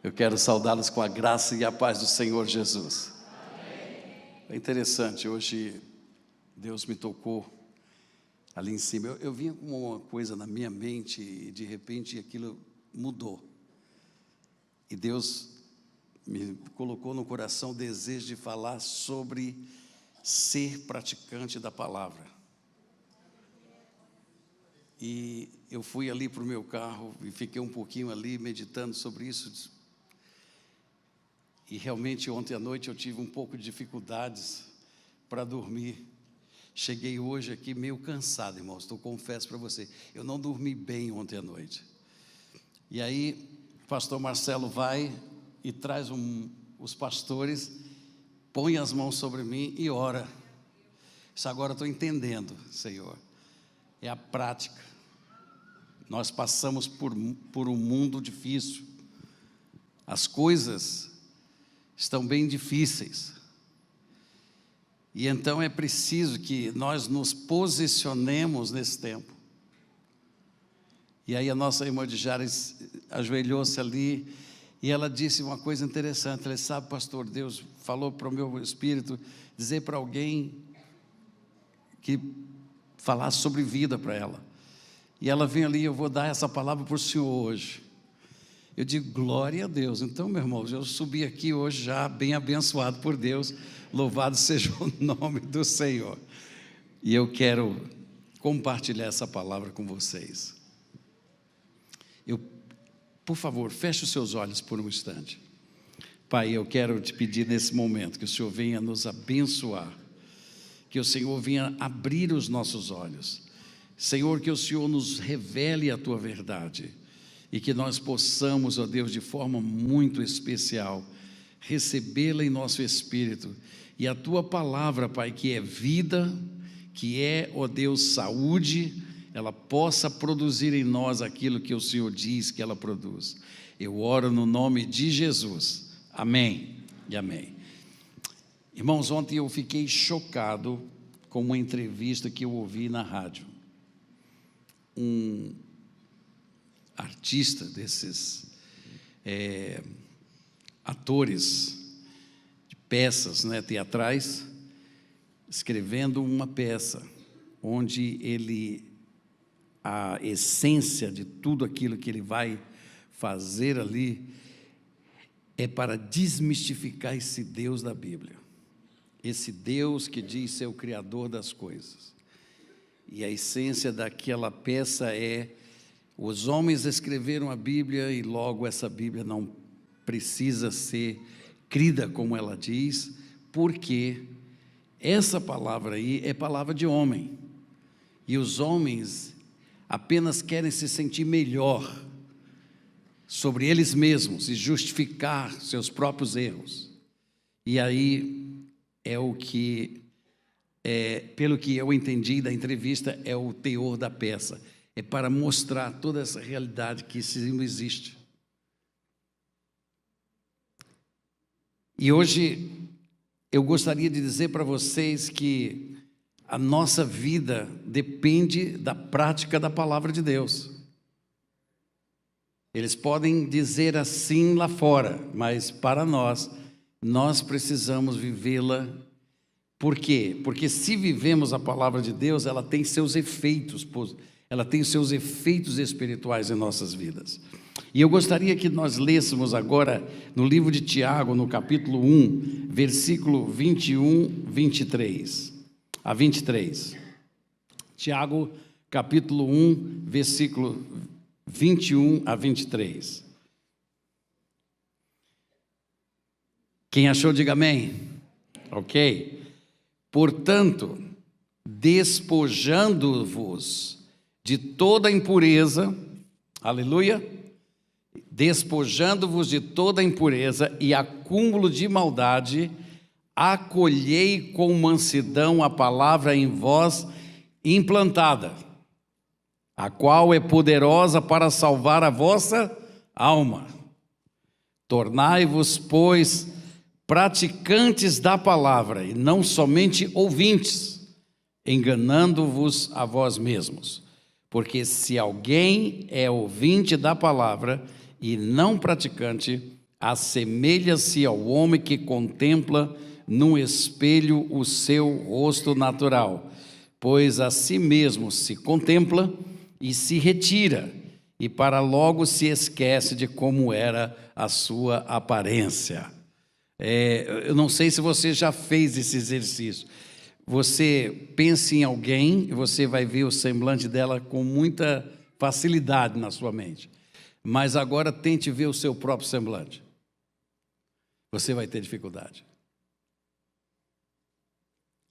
Eu quero saudá-los com a graça e a paz do Senhor Jesus. É interessante, hoje Deus me tocou ali em cima. Eu vinha com uma coisa na minha mente e de repente aquilo mudou. E Deus me colocou no coração o desejo de falar sobre ser praticante da palavra. E eu fui ali para o meu carro e fiquei um pouquinho ali meditando sobre isso. E realmente ontem à noite eu tive um pouco de dificuldades para dormir. Cheguei hoje aqui meio cansado, irmãos, confesso para você, eu não dormi bem ontem à noite. E aí o pastor Marcelo vai e traz os pastores, põe as mãos sobre mim e ora. Isso agora eu estou entendendo, Senhor, é a prática. Nós passamos por um mundo difícil, as coisas estão bem difíceis, e então é preciso que nós nos posicionemos nesse tempo. E aí a nossa irmã de Jares ajoelhou-se ali, e ela disse uma coisa interessante. Ela disse: sabe, pastor, Deus falou para o meu espírito dizer para alguém que falasse sobre vida para ela, e ela vem ali: eu vou dar essa palavra para o senhor hoje. Eu digo: glória a Deus. Então, meu irmão, eu subi aqui hoje já bem abençoado por Deus, louvado seja o nome do Senhor. E eu quero compartilhar essa palavra com vocês. Por favor, feche os seus olhos por um instante. Pai, eu quero te pedir nesse momento que o Senhor venha nos abençoar, que o Senhor venha abrir os nossos olhos. Senhor, que o Senhor nos revele a tua verdade, e que nós possamos, ó Deus, de forma muito especial, recebê-la em nosso espírito, e a tua palavra, Pai, que é vida, que é, ó Deus, saúde, ela possa produzir em nós aquilo que o Senhor diz que ela produz. Eu oro no nome de Jesus, amém e amém. Irmãos, ontem eu fiquei chocado com uma entrevista que eu ouvi na rádio. Um artista desses atores de peças, né, teatrais, escrevendo uma peça onde a essência de tudo aquilo que ele vai fazer ali é para desmistificar esse Deus da Bíblia, esse Deus que diz ser o Criador das coisas. E a essência daquela peça é: os homens escreveram a Bíblia e logo essa Bíblia não precisa ser crida como ela diz, porque essa palavra aí é palavra de homem, e os homens apenas querem se sentir melhor sobre eles mesmos e justificar seus próprios erros. E aí é o que, pelo que eu entendi da entrevista, é o teor da peça. É para mostrar toda essa realidade que isso não existe. E hoje eu gostaria de dizer para vocês que a nossa vida depende da prática da palavra de Deus. Eles podem dizer assim lá fora, mas para nós precisamos vivê-la. Por quê? Porque se vivemos a palavra de Deus, ela tem seus efeitos, ela tem seus efeitos espirituais em nossas vidas. E eu gostaria que nós lêssemos agora no livro de Tiago, no capítulo 1, versículo 21, 23 a 23. Tiago, capítulo 1, versículo 21 a 23. Quem achou, diga amém. Ok. Portanto, despojando-vos de toda impureza, aleluia, despojando-vos de toda impureza e acúmulo de maldade, acolhei com mansidão a palavra em vós implantada, a qual é poderosa para salvar a vossa alma. Tornai-vos, pois, praticantes da palavra, e não somente ouvintes, enganando-vos a vós mesmos. Porque se alguém é ouvinte da palavra e não praticante, assemelha-se ao homem que contempla num espelho o seu rosto natural, pois a si mesmo se contempla e se retira, e para logo se esquece de como era a sua aparência. Eu não sei se você já fez esse exercício. Você pensa em alguém e você vai ver o semblante dela com muita facilidade na sua mente. Mas agora tente ver o seu próprio semblante. Você vai ter dificuldade.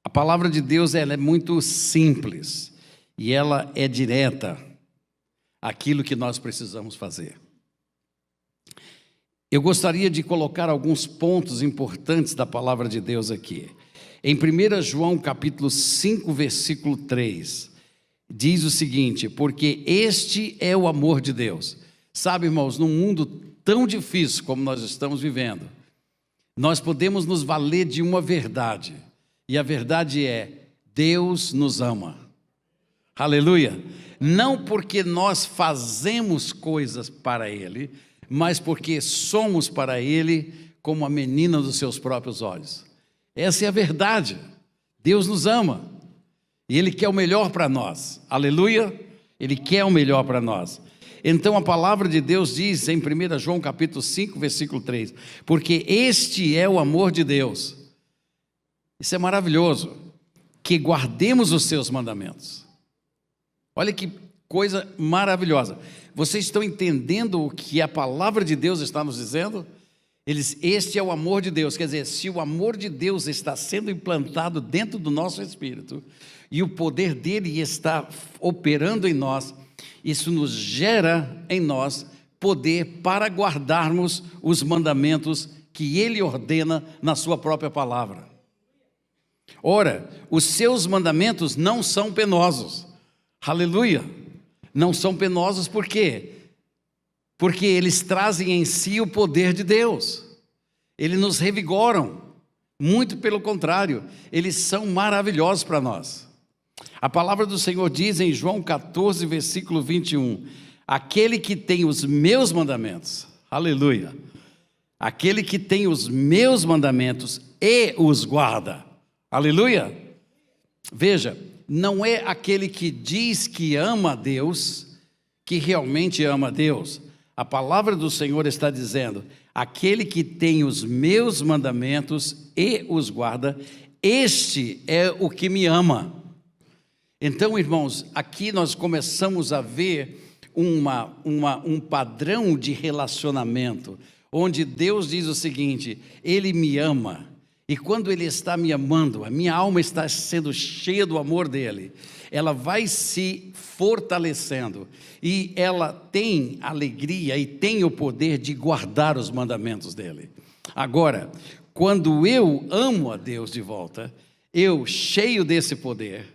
A palavra de Deus, ela é muito simples e ela é direta àquilo que nós precisamos fazer. Eu gostaria de colocar alguns pontos importantes da palavra de Deus aqui. Em 1 João capítulo 5, versículo 3, diz o seguinte: porque este é o amor de Deus. Sabe, irmãos, num mundo tão difícil como nós estamos vivendo, nós podemos nos valer de uma verdade, e a verdade é: Deus nos ama. Aleluia! Não porque nós fazemos coisas para Ele, mas porque somos para Ele como a menina dos seus próprios olhos. Essa é a verdade. Deus nos ama e Ele quer o melhor para nós. Aleluia! Ele quer o melhor para nós. Então a palavra de Deus diz em 1 João capítulo 5, versículo 3, porque este é o amor de Deus. Isso é maravilhoso, que guardemos os seus mandamentos. Olha que coisa maravilhosa. Vocês estão entendendo o que a palavra de Deus está nos dizendo? Este é o amor de Deus. Quer dizer, se o amor de Deus está sendo implantado dentro do nosso espírito e o poder dele está operando em nós, isso nos gera em nós poder para guardarmos os mandamentos que ele ordena na sua própria palavra. Ora, os seus mandamentos não são penosos. Aleluia! Não são penosos por quê? Porque eles trazem em si o poder de Deus. Eles nos revigoram. Muito pelo contrário, eles são maravilhosos para nós. A palavra do Senhor diz em João 14, versículo 21, aquele que tem os meus mandamentos, aleluia, aquele que tem os meus mandamentos e os guarda, aleluia. Veja, não é aquele que diz que ama a Deus, que realmente ama a Deus. A palavra do Senhor está dizendo, aquele que tem os meus mandamentos e os guarda, este é o que me ama. Então, irmãos, aqui nós começamos a ver um padrão de relacionamento, onde Deus diz o seguinte, Ele me ama, e quando Ele está me amando, a minha alma está sendo cheia do amor dEle, ela vai se fortalecendo, e ela tem alegria e tem o poder de guardar os mandamentos dEle. Agora, quando eu amo a Deus de volta, eu cheio desse poder,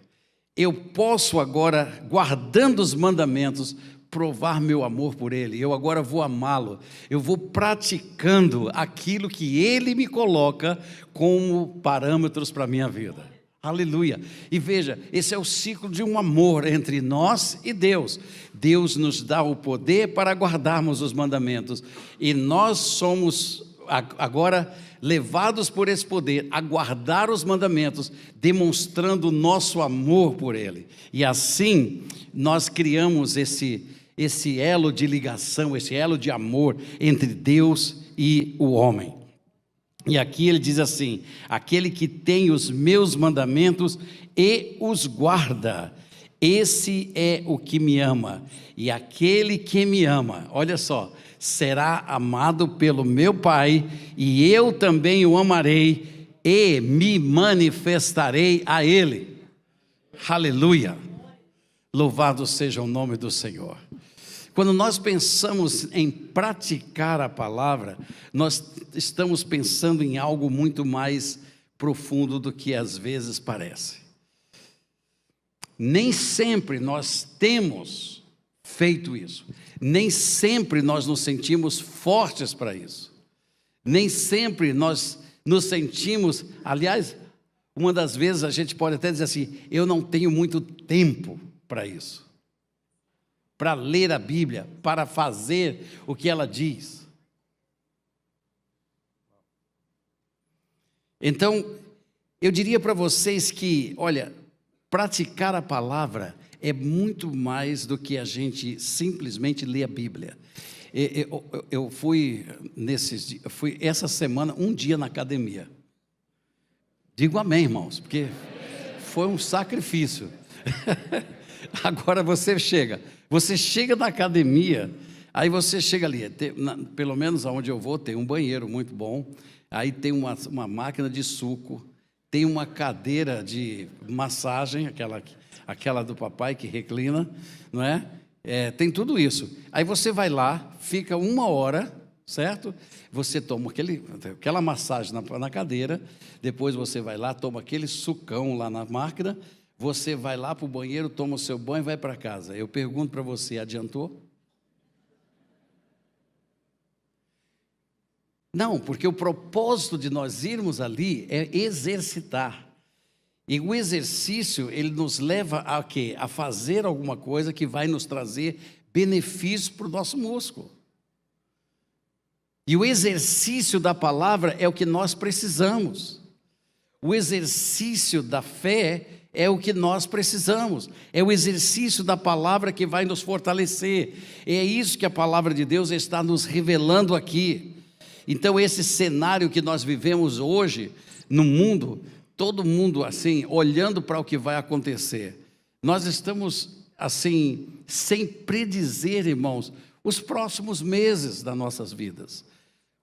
eu posso agora, guardando os mandamentos, provar meu amor por Ele. Eu agora vou amá-lo, eu vou praticando aquilo que Ele me coloca como parâmetros para a minha vida. Aleluia! E veja, esse é o ciclo de um amor entre nós e Deus. Deus nos dá o poder para guardarmos os mandamentos, e nós somos agora levados por esse poder a guardar os mandamentos, demonstrando o nosso amor por Ele. E assim nós criamos esse elo de ligação, esse elo de amor entre Deus e o homem. E aqui ele diz assim, aquele que tem os meus mandamentos e os guarda, esse é o que me ama. E aquele que me ama, olha só, será amado pelo meu Pai, e eu também o amarei e me manifestarei a Ele. Aleluia! Louvado seja o nome do Senhor. Quando nós pensamos em praticar a palavra, nós estamos pensando em algo muito mais profundo do que às vezes parece. Nem sempre nós temos feito isso. Nem sempre nós nos sentimos fortes para isso. Nem sempre nós nos sentimos, aliás, uma das vezes a gente pode até dizer assim, eu não tenho muito tempo para isso. para ler a Bíblia, para fazer o que ela diz. Então, eu diria para vocês que, olha, praticar a palavra é muito mais do que a gente simplesmente ler a Bíblia. Eu fui essa semana um dia na academia. Digo amém, irmãos, porque foi um sacrifício. Agora você chega na academia, aí você chega ali, pelo menos aonde eu vou, tem um banheiro muito bom, aí tem uma máquina de suco, tem uma cadeira de massagem, aquela do papai que reclina, não é? Tem tudo isso. Aí você vai lá, fica 1 hora, certo? Você toma aquela massagem na cadeira, depois você vai lá, toma aquele sucão lá na máquina, você vai lá para o banheiro, toma o seu banho e vai para casa. Eu pergunto para você, adiantou? Não, porque o propósito de nós irmos ali é exercitar. E o exercício, ele nos leva a quê? A fazer alguma coisa que vai nos trazer benefício para o nosso músculo. E o exercício da palavra é o que nós precisamos. O exercício da fé é o que nós precisamos. É o exercício da palavra que vai nos fortalecer. É isso que a palavra de Deus está nos revelando aqui. Então, esse cenário que nós vivemos hoje no mundo, todo mundo assim, olhando para o que vai acontecer. Nós estamos assim, sem predizer, irmãos, os próximos meses das nossas vidas.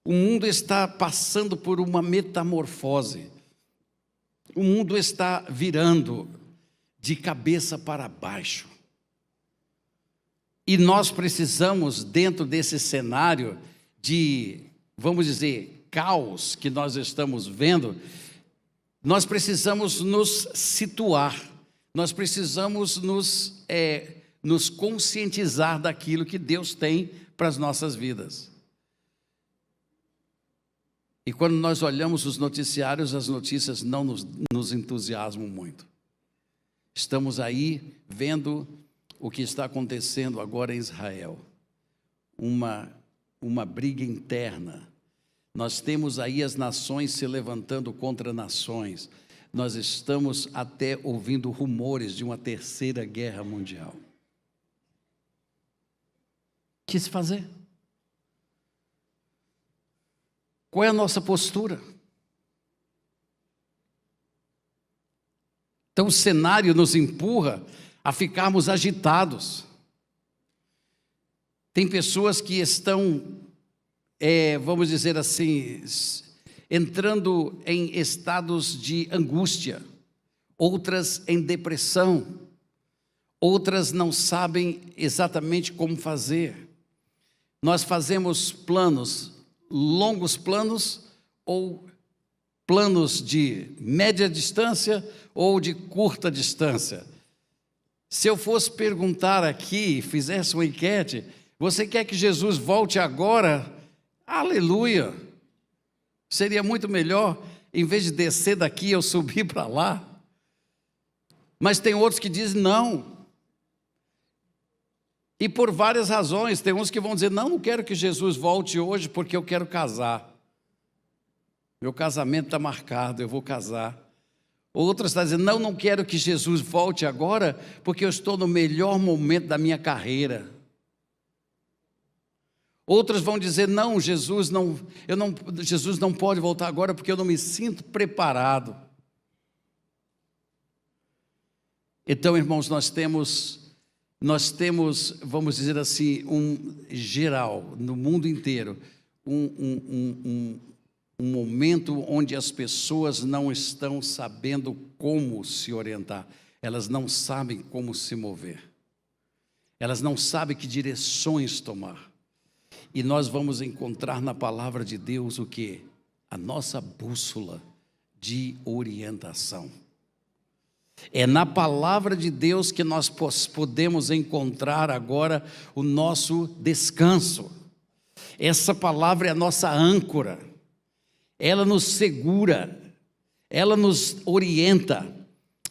O mundo está passando por uma metamorfose. O mundo está virando de cabeça para baixo. E nós precisamos, dentro desse cenário de, vamos dizer, caos que nós estamos vendo, nós precisamos nos situar, nós precisamos nos conscientizar daquilo que Deus tem para as nossas vidas. E quando nós olhamos os noticiários, as notícias não nos entusiasmam muito. Estamos aí vendo o que está acontecendo agora em Israel, uma briga interna. Nós temos aí as nações se levantando contra nações. Nós estamos até ouvindo rumores de uma 3ª guerra mundial. O que se fazer? Qual é a nossa postura? Então o cenário nos empurra a ficarmos agitados. Tem pessoas que estão, vamos dizer assim, entrando em estados de angústia, outras em depressão, outras não sabem exatamente como fazer. Nós fazemos planos, longos planos, ou planos de média distância ou de curta distância. Se eu fosse perguntar aqui, fizesse uma enquete, você quer que Jesus volte agora? Aleluia! Seria muito melhor, em vez de descer daqui, eu subir para lá. Mas tem outros que dizem não. E por várias razões, tem uns que vão dizer, não quero que Jesus volte hoje porque eu quero casar. Meu casamento está marcado, eu vou casar. Outros estão dizendo, não quero que Jesus volte agora porque eu estou no melhor momento da minha carreira. Outros vão dizer, Jesus não pode voltar agora porque eu não me sinto preparado. Então, irmãos, nós temos, vamos dizer assim, geral, no mundo inteiro, um momento onde as pessoas não estão sabendo como se orientar, elas não sabem como se mover, elas não sabem que direções tomar. E nós vamos encontrar na palavra de Deus o quê? A nossa bússola de orientação. É na palavra de Deus que nós podemos encontrar agora o nosso descanso. Essa palavra é a nossa âncora. Ela nos segura, ela nos orienta,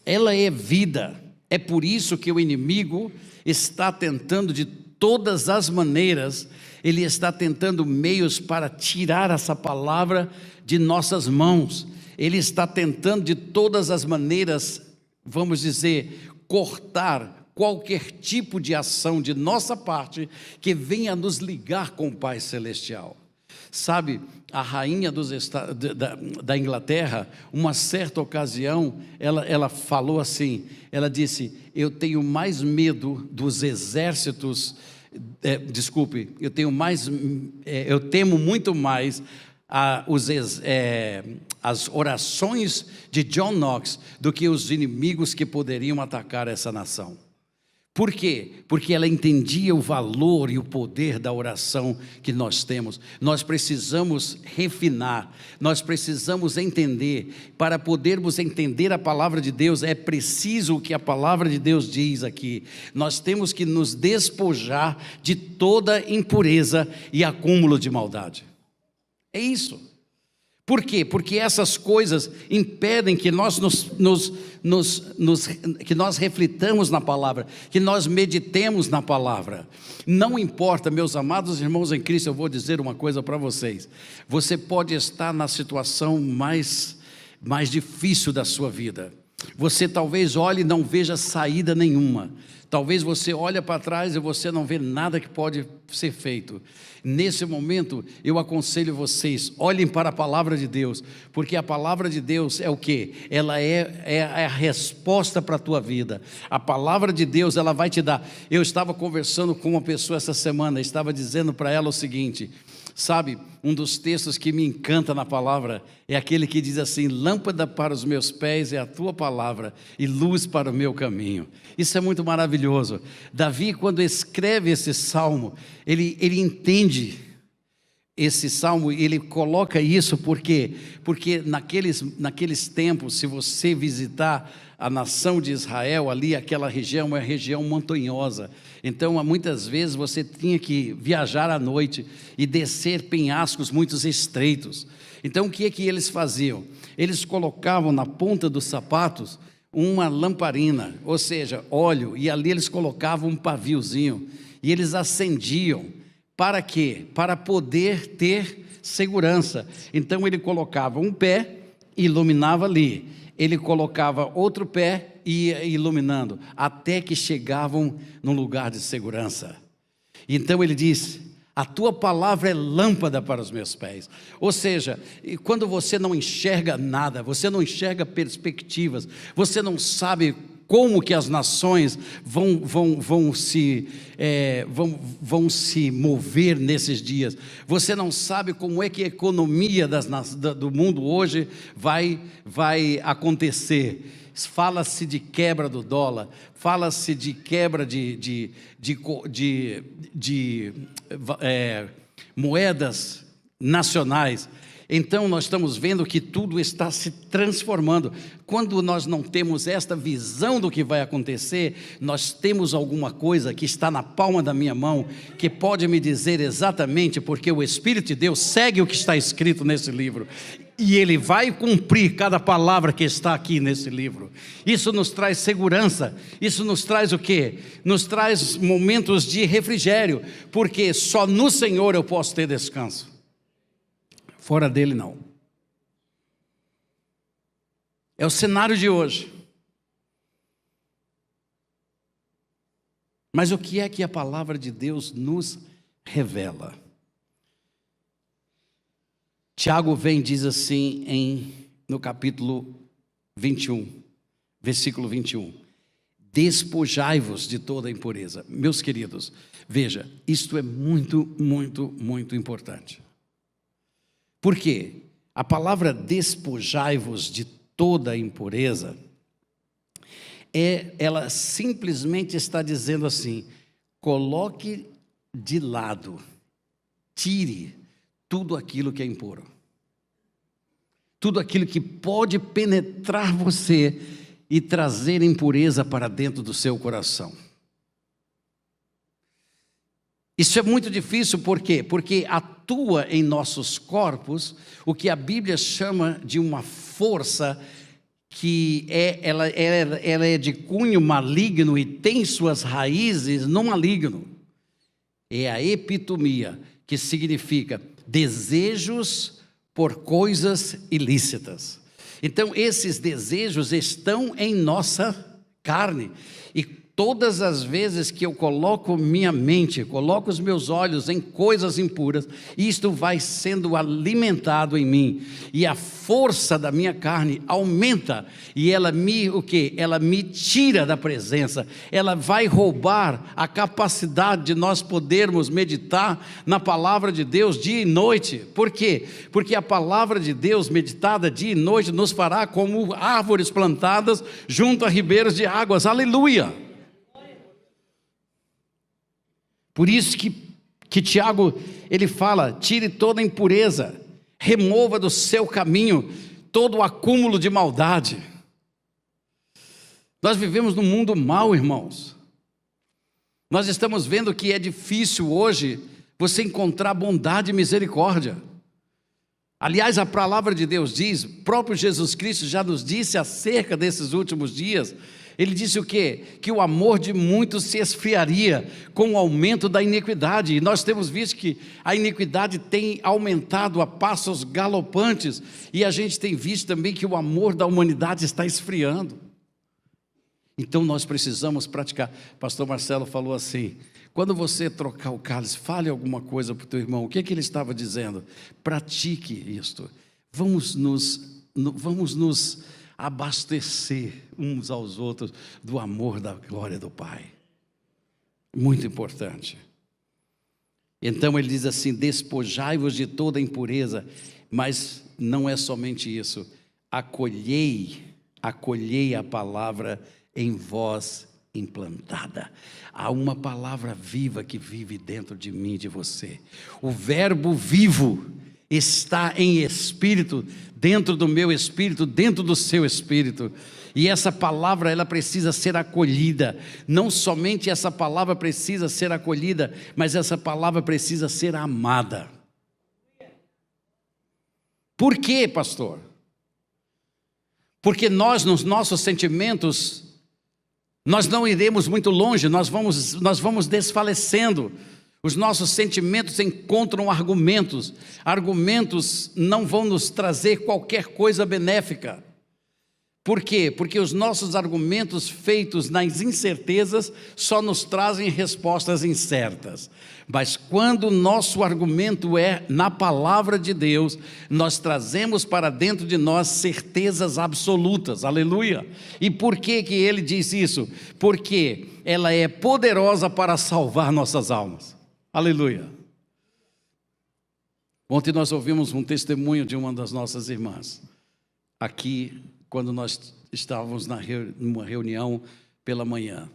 ela é vida. É por isso que o inimigo, está tentando de todas as maneiras, ele está tentando meios para tirar essa palavra de nossas mãos. Ele está tentando de todas as maneiras, vamos dizer, cortar qualquer tipo de ação de nossa parte que venha nos ligar com o Pai Celestial. Sabe, a rainha da Inglaterra, uma certa ocasião, ela falou assim, ela disse: eu tenho mais medo dos exércitos, eu temo muito mais as orações de John Knox do que os inimigos que poderiam atacar essa nação. Por quê? Porque ela entendia o valor e o poder da oração que nós temos. Nós precisamos refinar, nós precisamos entender. Para podermos entender a palavra de Deus, é preciso o que a palavra de Deus diz aqui. Nós temos que nos despojar de toda impureza e acúmulo de maldade. É isso. Por quê? Porque essas coisas impedem que nós que nós reflitamos na palavra, que nós meditemos na palavra. Não importa, meus amados irmãos em Cristo, eu vou dizer uma coisa para vocês. Você pode estar na situação mais difícil da sua vida. Você talvez olhe e não veja saída nenhuma. Talvez você olhe para trás e você não vê nada que pode ser feito. Nesse momento, eu aconselho vocês, olhem para a palavra de Deus, porque a palavra de Deus é o quê? Ela é a resposta para a tua vida. A palavra de Deus, ela vai te dar. Eu estava conversando com uma pessoa essa semana, estava dizendo para ela o seguinte: sabe, um dos textos que me encanta na palavra é aquele que diz assim: lâmpada para os meus pés é a tua palavra e luz para o meu caminho. Isso é muito maravilhoso. Davi, quando escreve esse salmo, ele entende esse salmo, ele coloca isso porque naqueles tempos, se você visitar a nação de Israel, ali aquela região é uma região montanhosa, então muitas vezes você tinha que viajar à noite e descer penhascos muito estreitos. Então o que é que eles faziam? Eles colocavam na ponta dos sapatos uma lamparina, ou seja, óleo, e ali eles colocavam um paviozinho, e eles acendiam. Para quê? Para poder ter segurança. Então ele colocava um pé e iluminava ali, ele colocava outro pé e ia iluminando, até que chegavam num lugar de segurança. Então ele diz: a tua palavra é lâmpada para os meus pés. Ou seja, quando você não enxerga nada, você não enxerga perspectivas, você não sabe como que as nações vão se mover nesses dias, você não sabe como é que a economia do mundo hoje vai acontecer. Fala-se de quebra do dólar, fala-se de quebra de moedas nacionais. Então nós estamos vendo que tudo está se transformando. Quando nós não temos esta visão do que vai acontecer, nós temos alguma coisa que está na palma da minha mão, que pode me dizer exatamente, porque o Espírito de Deus segue o que está escrito nesse livro, e Ele vai cumprir cada palavra que está aqui nesse livro. Isso nos traz segurança. Isso nos traz o quê? Nos traz momentos de refrigério, porque só no Senhor eu posso ter descanso. Fora dele não. É o cenário de hoje. Mas o que é que a palavra de Deus nos revela? Tiago vem e diz assim no capítulo 21, versículo 21. Despojai-vos de toda impureza. Meus queridos, veja, isto é muito, muito, muito importante. Por quê? A palavra despojai-vos de toda impureza, ela simplesmente está dizendo assim: coloque de lado, tire tudo aquilo que é impuro, tudo aquilo que pode penetrar você e trazer impureza para dentro do seu coração. Isso é muito difícil, por quê? Porque atua em nossos corpos o que a Bíblia chama de uma força ela é de cunho maligno e tem suas raízes no maligno. É a epitomia, que significa desejos por coisas ilícitas. Então, esses desejos estão em nossa carne, e todas as vezes que eu coloco minha mente, coloco os meus olhos em coisas impuras, isto vai sendo alimentado em mim, e a força da minha carne aumenta, e ela me, o quê? Ela me tira da presença, ela vai roubar a capacidade de nós podermos meditar na palavra de Deus dia e noite. Por quê? Porque a palavra de Deus meditada dia e noite nos fará como árvores plantadas junto a ribeiros de águas. Aleluia! Por isso que Tiago, ele fala, tire toda a impureza, remova do seu caminho todo o acúmulo de maldade. Nós vivemos num mundo mau, irmãos. Nós estamos vendo que é difícil hoje você encontrar bondade e misericórdia. Aliás, a palavra de Deus diz, o próprio Jesus Cristo já nos disse acerca desses últimos dias. Ele disse o quê? Que o amor de muitos se esfriaria com o aumento da iniquidade. E nós temos visto que a iniquidade tem aumentado a passos galopantes. E a gente tem visto também que o amor da humanidade está esfriando. Então nós precisamos praticar. Pastor Marcelo falou assim, quando você trocar o cálice, fale alguma coisa para o teu irmão. O que ele estava dizendo? Pratique isto. Vamos nos abastecer uns aos outros do amor da glória do Pai. Muito importante. Então ele diz assim, despojai-vos de toda impureza, mas não é somente isso, acolhei a palavra em vós implantada. Há uma palavra viva que vive dentro de mim e de você. O verbo vivo está em espírito, dentro do meu espírito, dentro do seu espírito. E essa palavra, ela precisa ser acolhida. Não somente essa palavra precisa ser acolhida, mas essa palavra precisa ser amada. Por quê, pastor? Porque nós, nos nossos sentimentos, nós não iremos muito longe, nós vamos desfalecendo. Os nossos sentimentos encontram argumentos. Argumentos não vão nos trazer qualquer coisa benéfica. Por quê? Porque os nossos argumentos feitos nas incertezas só nos trazem respostas incertas. Mas quando o nosso argumento é na palavra de Deus, nós trazemos para dentro de nós certezas absolutas. Aleluia! E por que ele diz isso? Porque ela é poderosa para salvar nossas almas. Aleluia! Ontem nós ouvimos um testemunho de uma das nossas irmãs, aqui, quando nós estávamos numa reunião pela manhã.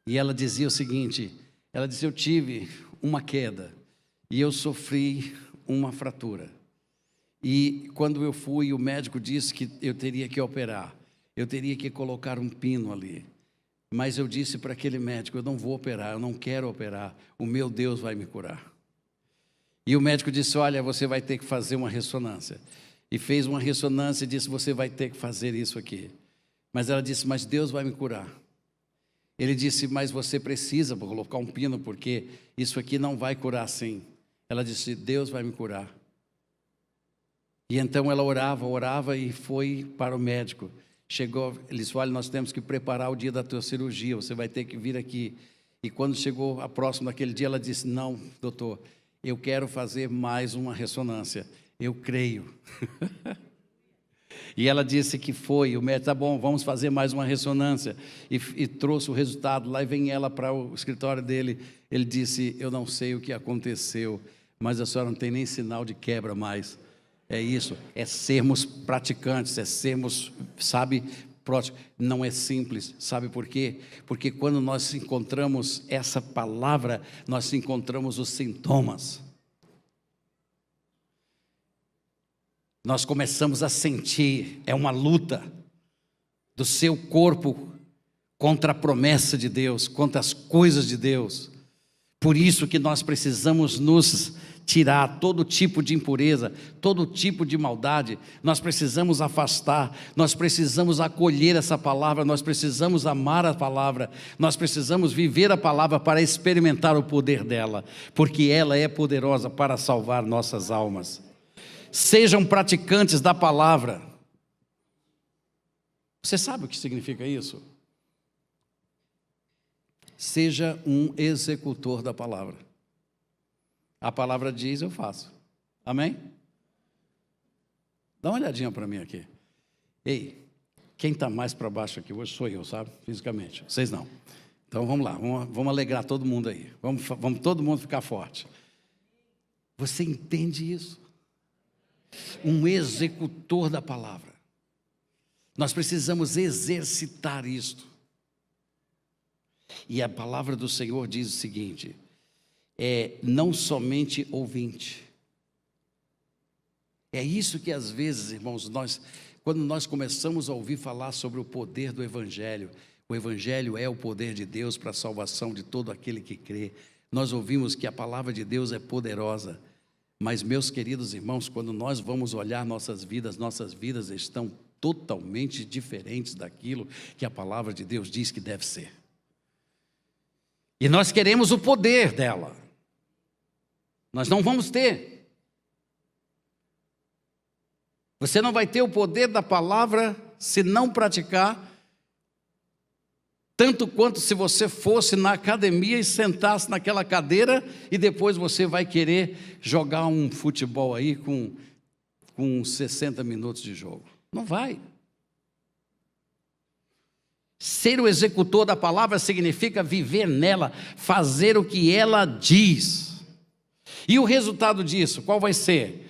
E ela dizia o seguinte, ela disse, eu tive uma queda, e eu sofri uma fratura. E quando eu fui, o médico disse que eu teria que operar, eu teria que colocar um pino ali. Mas eu disse para aquele médico, eu não vou operar, eu não quero operar, o meu Deus vai me curar. E o médico disse, olha, você vai ter que fazer uma ressonância. E fez uma ressonância e disse, você vai ter que fazer isso aqui. Mas ela disse, mas Deus vai me curar. Ele disse, mas você precisa colocar um pino, porque isso aqui não vai curar assim. Ela disse, Deus vai me curar. E então ela orava e foi para o médico. Chegou, ele disse, olha, nós temos que preparar o dia da tua cirurgia, você vai ter que vir aqui. E quando chegou a próxima daquele dia, ela disse, não, doutor, eu quero fazer mais uma ressonância, eu creio. E ela disse que foi, o médico, tá bom, vamos fazer mais uma ressonância. E trouxe o resultado, lá vem ela para o escritório dele, ele disse, eu não sei o que aconteceu, mas a senhora não tem nem sinal de quebra mais. É isso, é sermos praticantes, é sermos, sabe, próximos. Não é simples, sabe por quê? Porque quando nós encontramos essa palavra, nós encontramos os sintomas. Nós começamos a sentir, é uma luta do seu corpo contra a promessa de Deus, contra as coisas de Deus. Por isso que nós precisamos nos tirar todo tipo de impureza, todo tipo de maldade. Nós precisamos afastar, nós precisamos acolher essa palavra, nós precisamos amar a palavra, nós precisamos viver a palavra para experimentar o poder dela, porque ela é poderosa para salvar nossas almas. Sejam praticantes da palavra. Você sabe o que significa isso? Seja um executor da palavra. A palavra diz, eu faço. Amém? Dá uma olhadinha para mim aqui. Ei, quem está mais para baixo aqui hoje sou eu, sabe? Fisicamente. Vocês não. Então vamos lá, vamos alegrar todo mundo aí. Vamos todo mundo ficar forte. Você entende isso? Um executor da palavra. Nós precisamos exercitar isto. E a palavra do Senhor diz o seguinte: não somente ouvinte. É isso que às vezes, irmãos, quando nós começamos a ouvir falar sobre o poder do Evangelho, o Evangelho é o poder de Deus para a salvação de todo aquele que crê. Nós ouvimos que a palavra de Deus é poderosa, mas, meus queridos irmãos, quando nós vamos olhar nossas vidas estão totalmente diferentes daquilo que a palavra de Deus diz que deve ser. E nós queremos o poder dela. Nós não vamos ter. Você não vai ter o poder da palavra se não praticar, tanto quanto se você fosse na academia e sentasse naquela cadeira e depois você vai querer jogar um futebol aí com 60 minutos de jogo. Não vai. Ser o executor da palavra significa viver nela, fazer o que ela diz. E o resultado disso, qual vai ser?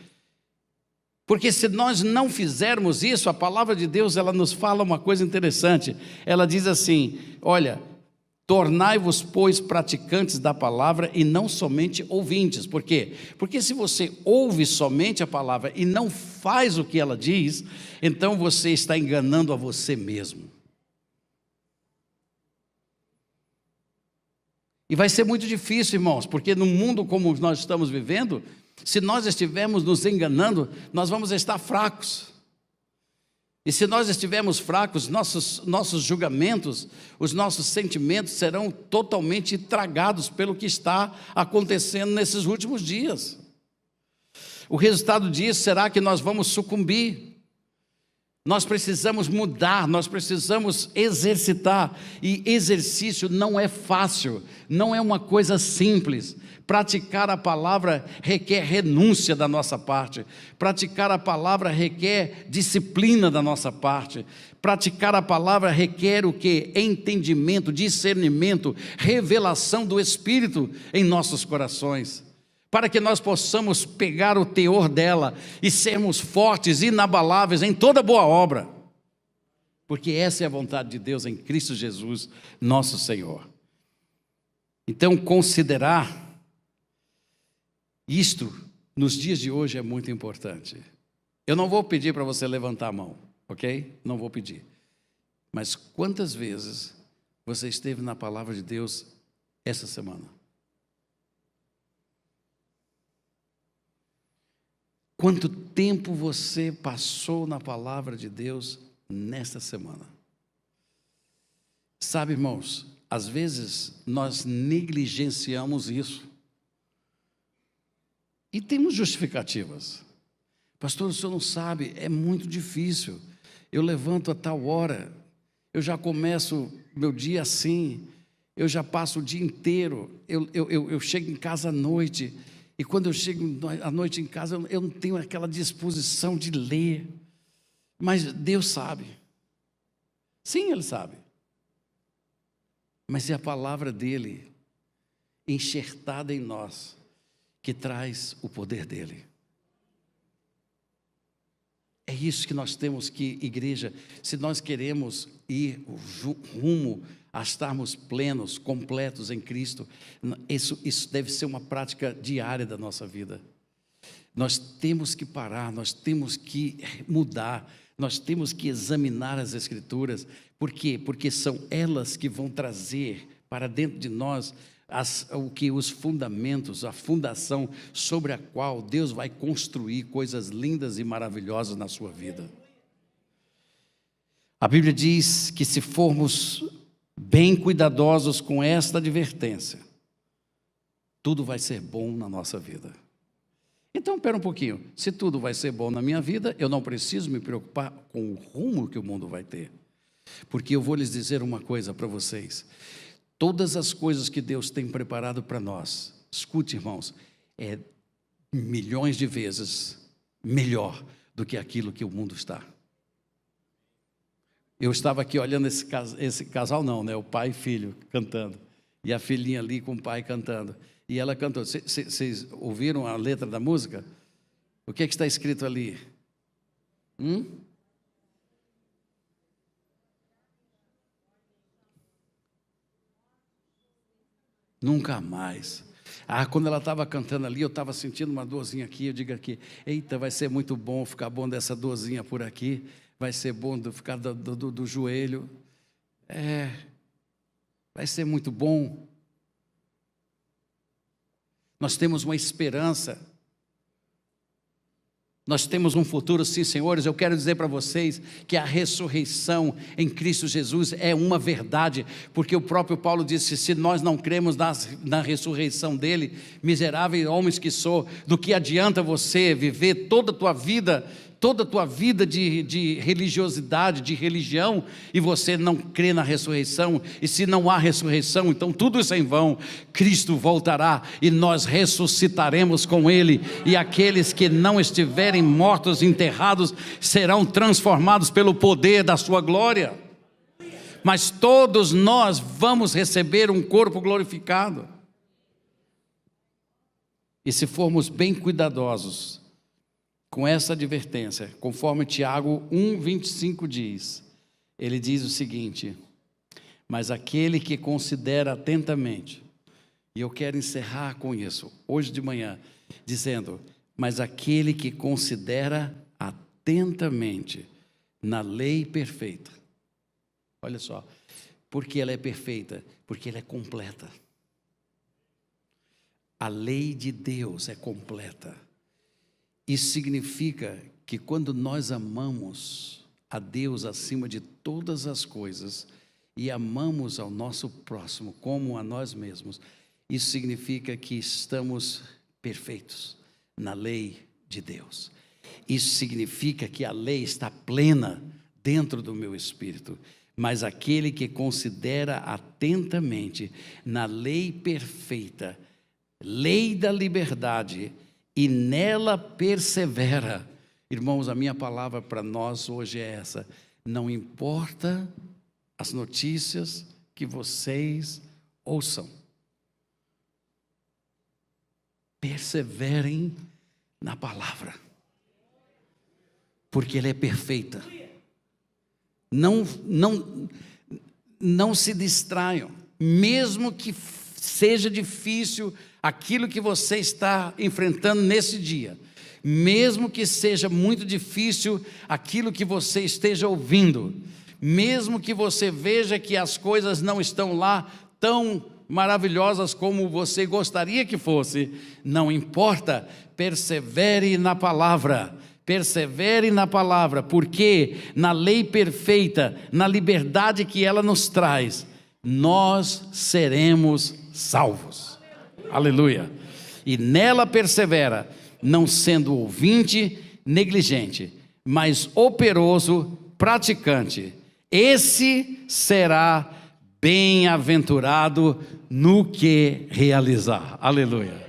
Porque se nós não fizermos isso, a palavra de Deus, ela nos fala uma coisa interessante. Ela diz assim, olha, tornai-vos, pois, praticantes da palavra e não somente ouvintes. Por quê? Porque se você ouve somente a palavra e não faz o que ela diz, então você está enganando a você mesmo. E vai ser muito difícil, irmãos, porque no mundo como nós estamos vivendo, se nós estivermos nos enganando, nós vamos estar fracos. E se nós estivermos fracos, nossos julgamentos, os nossos sentimentos serão totalmente tragados pelo que está acontecendo nesses últimos dias. O resultado disso será que nós vamos sucumbir. Nós precisamos mudar, nós precisamos exercitar. E exercício não é fácil, não é uma coisa simples. Praticar a palavra requer renúncia da nossa parte. Praticar a palavra requer disciplina da nossa parte. Praticar a palavra requer o quê? Entendimento, discernimento, revelação do Espírito em nossos corações. Para que nós possamos pegar o teor dela e sermos fortes, inabaláveis em toda boa obra. Porque essa é a vontade de Deus em Cristo Jesus, nosso Senhor. Então, considerar isto nos dias de hoje é muito importante. Eu não vou pedir para você levantar a mão, ok? Não vou pedir. Mas quantas vezes você esteve na palavra de Deus essa semana? Quanto tempo você passou na palavra de Deus nesta semana? Sabe, irmãos, às vezes nós negligenciamos isso. E temos justificativas. Pastor, o senhor não sabe, é muito difícil. Eu levanto a tal hora, eu já começo meu dia assim, eu já passo o dia inteiro, eu chego em casa à noite. E quando eu chego à noite em casa, eu não tenho aquela disposição de ler. Mas Deus sabe. Sim, Ele sabe. Mas é a palavra dEle, enxertada em nós, que traz o poder dEle. É isso que nós temos que, igreja, se nós queremos ir rumo a estarmos plenos, completos em Cristo, isso deve ser uma prática diária da nossa vida. Nós temos que parar, nós temos que mudar, nós temos que examinar as Escrituras. Por quê? Porque são elas que vão trazer para dentro de nós os fundamentos, a fundação sobre a qual Deus vai construir coisas lindas e maravilhosas na sua vida. A Bíblia diz que se formos bem cuidadosos com esta advertência, tudo vai ser bom na nossa vida. Então, espera um pouquinho. Se tudo vai ser bom na minha vida, eu não preciso me preocupar com o rumo que o mundo vai ter. Porque eu vou lhes dizer uma coisa para vocês. Todas as coisas que Deus tem preparado para nós, escute, irmãos, é milhões de vezes melhor do que aquilo que o mundo está. Eu estava aqui olhando esse casal não, né? O pai e filho cantando. E a filhinha ali com o pai cantando. E ela cantou. Vocês ouviram a letra da música? O que está escrito ali? Nunca mais. Quando ela estava cantando ali, eu estava sentindo uma dorzinha aqui. Eu digo aqui, eita, vai ser muito bom ficar bom dessa dorzinha por aqui. Vai ser bom ficar do joelho. Vai ser muito bom. Nós temos uma esperança. Nós temos um futuro, sim, senhores. Eu quero dizer para vocês que a ressurreição em Cristo Jesus é uma verdade, porque o próprio Paulo disse, se nós não cremos na ressurreição dele, miseráveis homens que sou, do que adianta você viver toda a tua vida de religiosidade, de religião, e você não crê na ressurreição, e se não há ressurreição, então tudo isso é em vão. Cristo voltará, e nós ressuscitaremos com Ele, e aqueles que não estiverem mortos, enterrados, serão transformados pelo poder da sua glória, mas todos nós vamos receber um corpo glorificado, e se formos bem cuidadosos com essa advertência, conforme Tiago 1,25 diz, ele diz o seguinte, mas aquele que considera atentamente, e eu quero encerrar com isso, hoje de manhã, dizendo, mas aquele que considera atentamente na lei perfeita, olha só, porque ela é perfeita? Porque ela é completa, a lei de Deus é completa. Isso significa que quando nós amamos a Deus acima de todas as coisas e amamos ao nosso próximo como a nós mesmos, isso significa que estamos perfeitos na lei de Deus. Isso significa que a lei está plena dentro do meu espírito, mas aquele que considera atentamente na lei perfeita, lei da liberdade, e nela persevera. Irmãos, a minha palavra para nós hoje é essa: não importa as notícias que vocês ouçam, perseverem na palavra, porque ela é perfeita. Não se distraiam, mesmo que seja difícil aquilo que você está enfrentando nesse dia, mesmo que seja muito difícil aquilo que você esteja ouvindo, mesmo que você veja que as coisas não estão lá tão maravilhosas como você gostaria que fosse, não importa, persevere na palavra, porque na lei perfeita, na liberdade que ela nos traz, nós seremos salvos. Aleluia. E nela persevera, não sendo ouvinte negligente, mas operoso praticante. Esse será bem-aventurado no que realizar. Aleluia.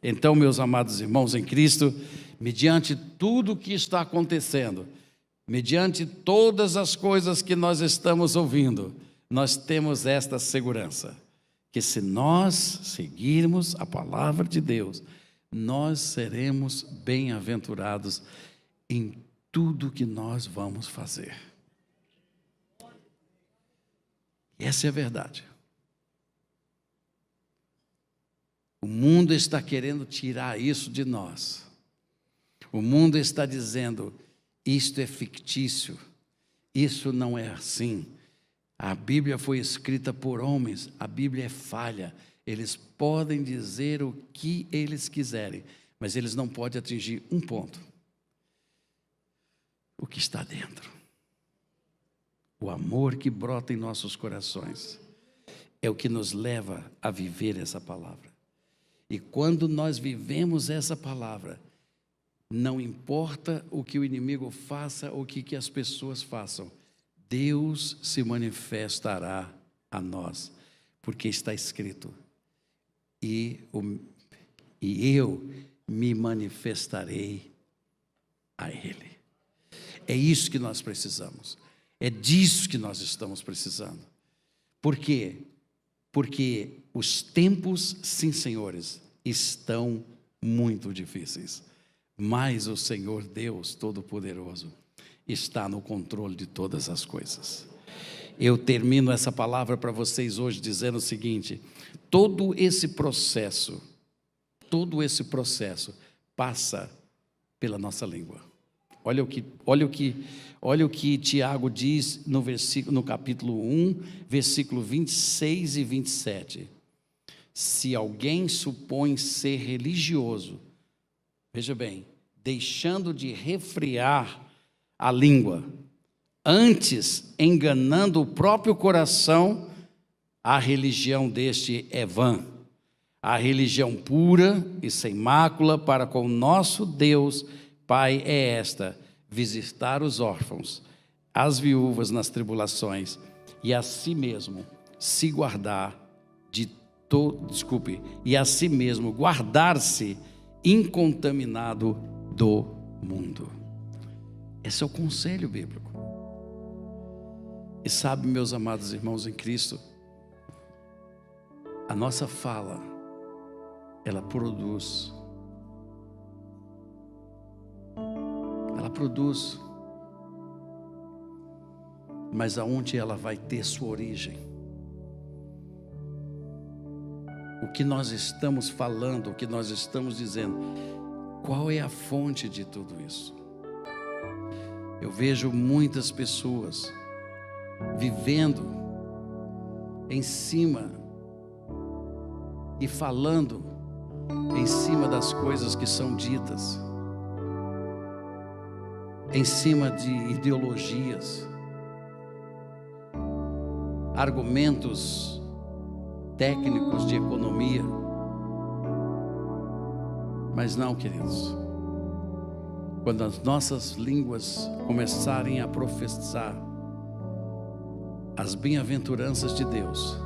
Então, meus amados irmãos em Cristo, mediante tudo o que está acontecendo, mediante todas as coisas que nós estamos ouvindo, nós temos esta segurança, que se nós seguirmos a palavra de Deus, nós seremos bem-aventurados em tudo que nós vamos fazer. Essa é a verdade. O mundo está querendo tirar isso de nós. O mundo está dizendo, isto é fictício, isso não é assim. A Bíblia foi escrita por homens, a Bíblia é falha, Eles podem dizer o que eles quiserem, mas eles não podem atingir um ponto: o que está dentro. O amor que brota em nossos corações é o que nos leva a viver essa palavra. E quando nós vivemos essa palavra, não importa o que o inimigo faça ou o que as pessoas façam, Deus se manifestará a nós, porque está escrito: e eu me manifestarei a Ele. É isso que nós precisamos. É disso que nós estamos precisando. Por quê? Porque os tempos, sim, senhores, estão muito difíceis. Mas o Senhor Deus Todo-Poderoso está no controle de todas as coisas. Eu termino essa palavra para vocês hoje dizendo o seguinte: todo esse processo passa pela nossa língua. Olha o que Tiago diz no capítulo 1, versículo 26 e 27. Se alguém supõe ser religioso, veja bem, deixando de refrear a língua, antes enganando o próprio coração, a religião deste é vã. A religião pura e sem mácula para com nosso Deus Pai é esta: visitar os órfãos, as viúvas nas tribulações, e a si mesmo se guardar e a si mesmo guardar-se incontaminado do mundo. Esse é o conselho bíblico. E sabe, meus amados irmãos em Cristo, a nossa fala, ela produz. Mas aonde ela vai ter sua origem? O que nós estamos falando, o que nós estamos dizendo, qual é a fonte de tudo isso? Eu vejo muitas pessoas vivendo em cima e falando em cima das coisas que são ditas, em cima de ideologias, argumentos técnicos de economia. Mas não, queridos, quando as nossas línguas começarem a profetizar as bem-aventuranças de Deus,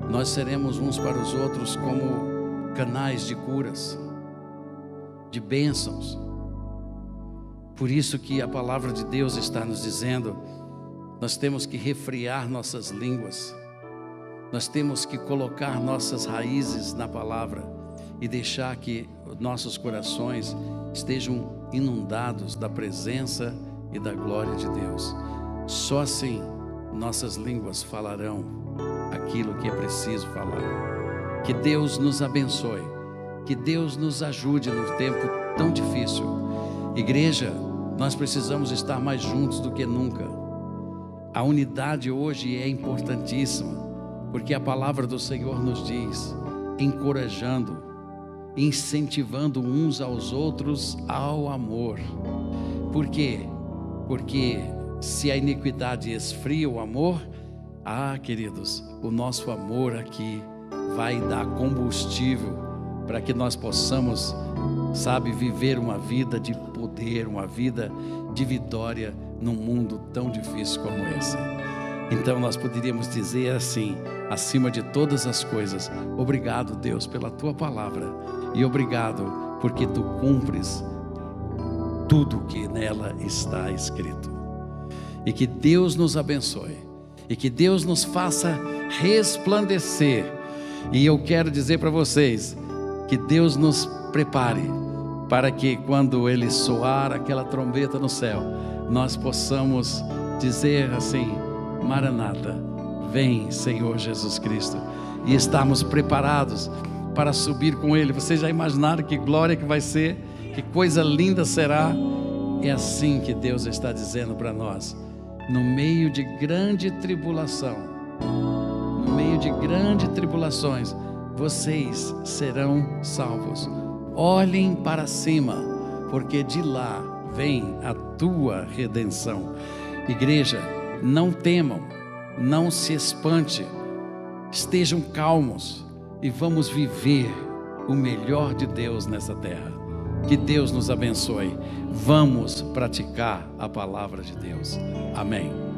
nós seremos uns para os outros como canais de curas, de bênçãos. Por isso que a palavra de Deus está nos dizendo, nós temos que refrear nossas línguas, nós temos que colocar nossas raízes na palavra e deixar que nossos corações estejam inundados da presença e da glória de Deus. Só assim nossas línguas falarão aquilo que é preciso falar. Que Deus nos abençoe, que Deus nos ajude no tempo tão difícil. Igreja, nós precisamos estar mais juntos do que nunca. A unidade hoje é importantíssima, porque a palavra do Senhor nos diz, encorajando, incentivando uns aos outros ao amor. Por quê? Porque se a iniquidade esfria o amor, queridos, o nosso amor aqui vai dar combustível para que nós possamos, viver uma vida de poder, uma vida de vitória num mundo tão difícil como esse. Então nós poderíamos dizer assim, acima de todas as coisas, obrigado, Deus, pela tua palavra, e obrigado porque tu cumpres tudo que nela está escrito. E que Deus nos abençoe, e que Deus nos faça resplandecer. E eu quero dizer para vocês, que Deus nos prepare para que quando Ele soar aquela trombeta no céu, nós possamos dizer assim, Maranata, vem Senhor Jesus Cristo, e estarmos preparados para subir com Ele. Vocês já imaginaram que glória que vai ser, que coisa linda será? É assim que Deus está dizendo para nós, no meio de grande tribulação, no meio de grandes tribulações, vocês serão salvos. Olhem para cima, porque de lá vem a tua redenção. Igreja, não temam, não se espante, estejam calmos e vamos viver o melhor de Deus nessa terra. Que Deus nos abençoe. Vamos praticar a palavra de Deus. Amém.